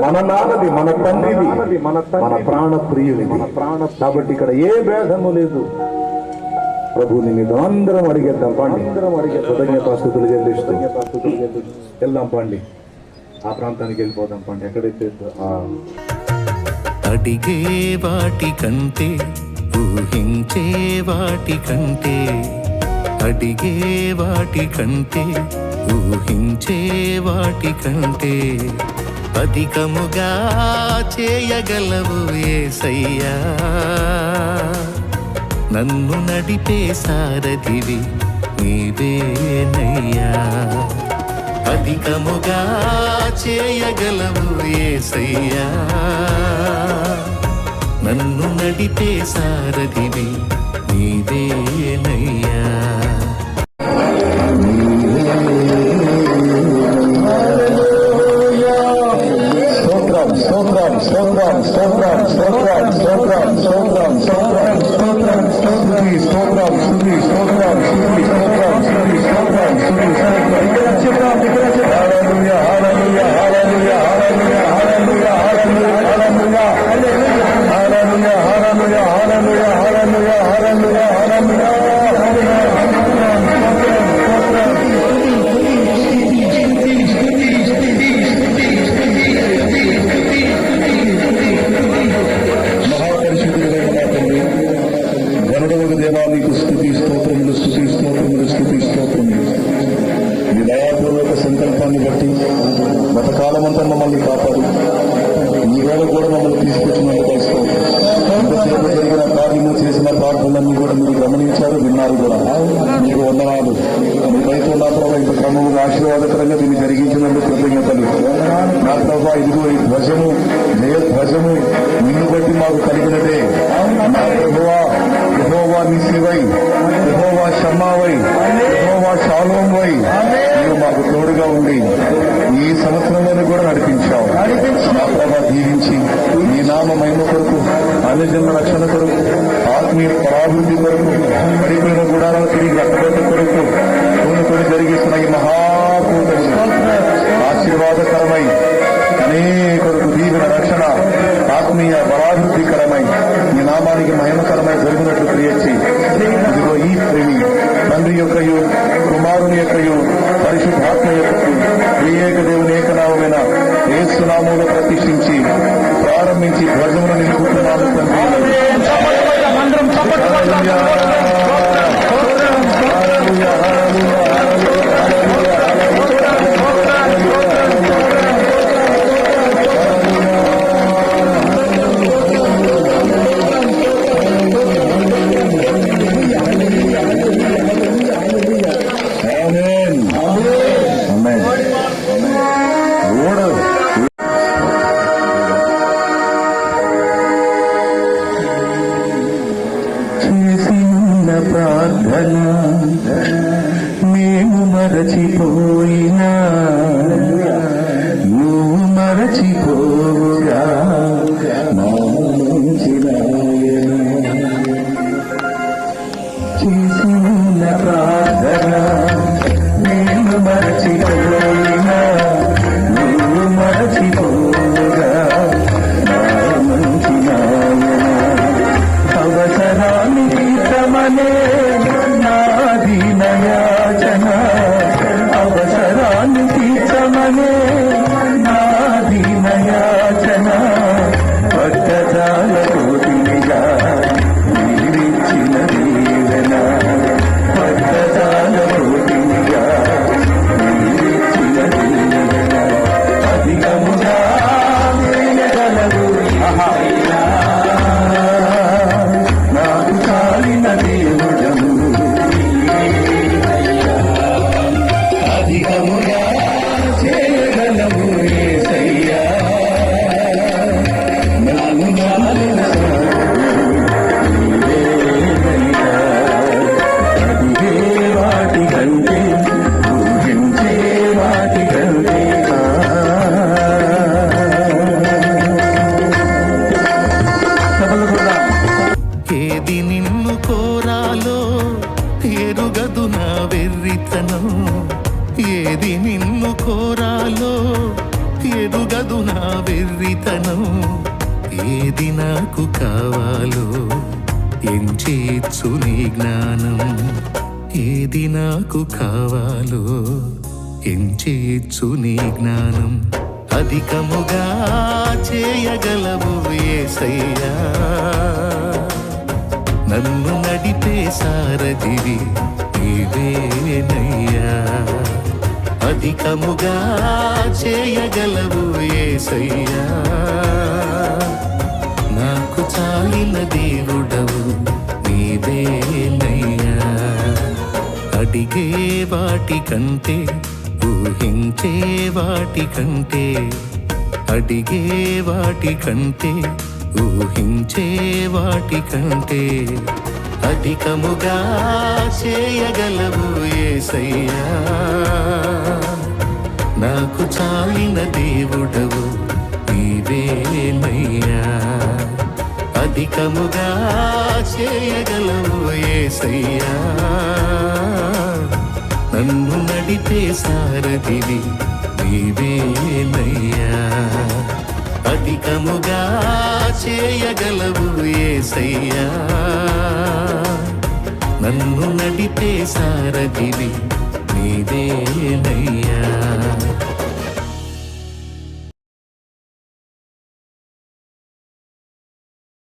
మన నాన్నది, మన తండ్రిది, మన ప్రాణ ప్రియుడి, కాబట్టి ఇక్కడ ఏ భేదము లేదు. ప్రభుని మీద అందరం అడిగేద్దాం. పండి కృతజ్ఞతాస్తుతులు చెల్లిస్తూ వెళ్దాం. పండి ఆ ప్రాంతానికి వెళ్ళిపోదాం. పండి ఎక్కడైతే అడిగే వాటి కంటే ఊహించే వాటి కంటే, అడిగే వాటి కంటే ఊహించే వాటి కంటే అధికముగా చేయగలవు యేసయ్యా. నన్ను నడిపే సారథివి నీవేనయ్యా. అధికముగా చేయగలవు యేసయ్యా. నన్ను నడిపే సారథివి నీవేనయ్యా. మతకాలమంతా మమ్మల్ని కాపాడు. ఈవేళ కూడా మమ్మల్ని తీసుకొచ్చినందుకు ఇంతసేపు జరిగిన కార్యము చేసిన ప్రార్థనలన్నీ కూడా మీరు గమనించారు, విన్నారు కూడా. మీకు వందనాలు. మీకైతే నా ప్రభావ ఇంత క్రమంగా ఆశీర్వాదకరంగా దీన్ని జరిగించినందుకు కృతజ్ఞతలు. నా ప్రభావ ఇదిగో ఈ ధ్వజము, జయ ధ్వజము నిన్ను బట్టి మాకు కలిగినదే. నా ప్రభువా, యెహోవా నిస్సివై, యెహోవా షమ్మావై, యెహోవా షాలోం వై నీవు మాకు తోడుగా ఉండి ఈ సంవత్సరంలోనే కూడా నడిపించావు. నా ప్రభావ దీవించి ఈ నామ మహిమ కొరకు, అన్యజన్మ రక్షణ కొరకు, ఆత్మీయ పరాభివృద్ధి కొరకు, పడిపోయిన గుడాలను తిరిగి కట్టబెట్ట కొరకు కొన్ని జరిగిస్తున్న ఈ మహాకూటమి ఆశీర్వాదకరమై, అనేకొరకు దీవెన రక్షణ, ఆత్మీయ పరాభివృద్ధికరమై, ఈ నామానికి మహిమకరమై జరిగినట్లు క్రియచ్చి ఇదిగో ఈ ప్రేమి తండ్రి యొక్కయు, కుమారుని యొక్కయు, పరిశుద్ధాత్మ యొక్కయు ఏక దేవుని ఏకనామమైన యేసు నామములో ప్రతిష్ఠించి ప్రారంభించి ధ్వజమును నిలుపుతున్నాము తండ్రి. ప్రార్థన మేము మరచిపోయినా నువ్వు మరచిపోగా చేసిన ప్రార్థన మేము మరచిపోయినా నువ్వు మరచిపోగా అవసరాన్ని తీర్చమనే నాది నయాచన, అవసరాన్ని తీర్చమనే నాది నయాచన, పట్టజాల కోటినిగా నీరిచ్చిన దీవెన, పట్టజాల కోటినిగా నీరిచ్చిన దీవెన, అధికముగా వేయగలవు నాకు కాలిన దేవుడము, అధికముగా చేయగలవు యేసయ్యా. నన్ను కాలిన అదిగే వాటి కంటే ఊహించే వాటి కంటే ఏది నిన్ను కోరాలో ఎరుగదు నా వెర్రితనం, ఏది నిన్ను కోరాలో ఎరుగదు నా వెర్రితనం. ఏది నాకు కావాలో ఎంచేచ్చు నీ జ్ఞానం. ఏది నాకు కావాలో ఎంచేచ్చు నీ జ్ఞానం. అధికముగా చేయగలవు యేసయ్యా, నన్ను నడిపే సారథివి నీవేనయ్యా. అధికముగా చేయగలవు యేసయ్యా, నాకు చాలిన దేవుడవు నీవేనయ్యా. అడిగే వాటి కంటే ఊహించే వాటి కంటే, అడిగే వాటి కంటే ఊహించే వాటి కంటే అధికముగా చేయగలవు యేసయ్యా, నాకు చాలిన దేవుడవు నీవేనయ్యా. అధికముగా చేయగలవు యేసయ్యా, నన్ను నడిపే సారథివి నీవేనయ్యా. అధికముగా చేయగలవు యేసయ్యా, నన్ను నడిపే సారథివి నీవేనయ్యా.